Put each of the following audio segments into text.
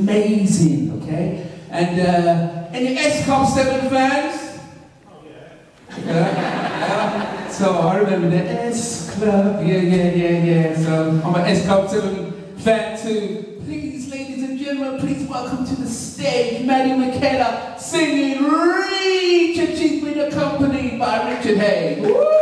Amazing, okay? And any S-Club 7 fans? Oh yeah. Yeah. So I remember the S-Club, yeah. So I'm an S-Club 7 fan too. Please, ladies and gentlemen, please welcome to the stage Maddie McKenna singing Reach, and she's been accompanied by Richard Hay. Woo!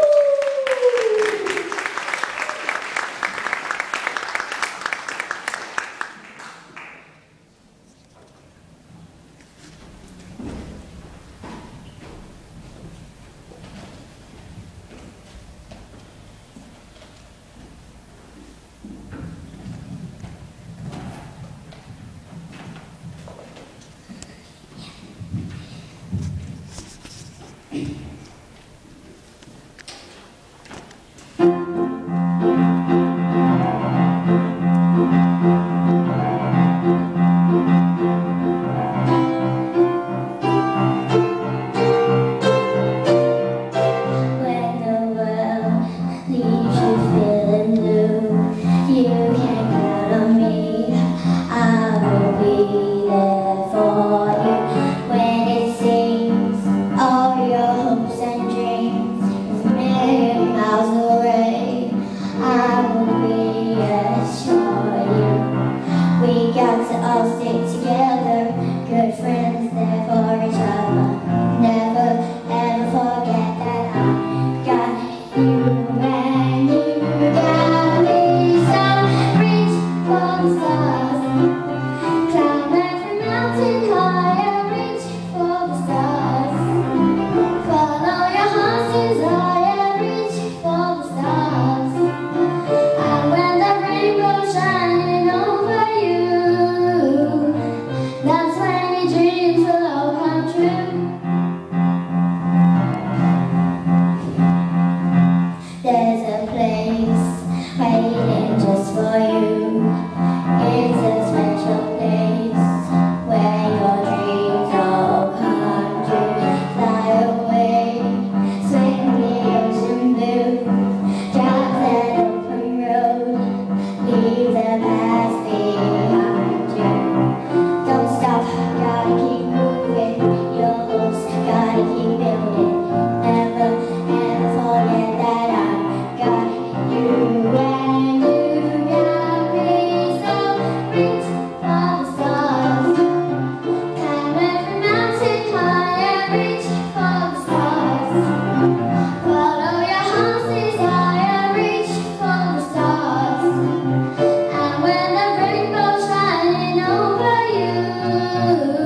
And when the rainbow's shining over you,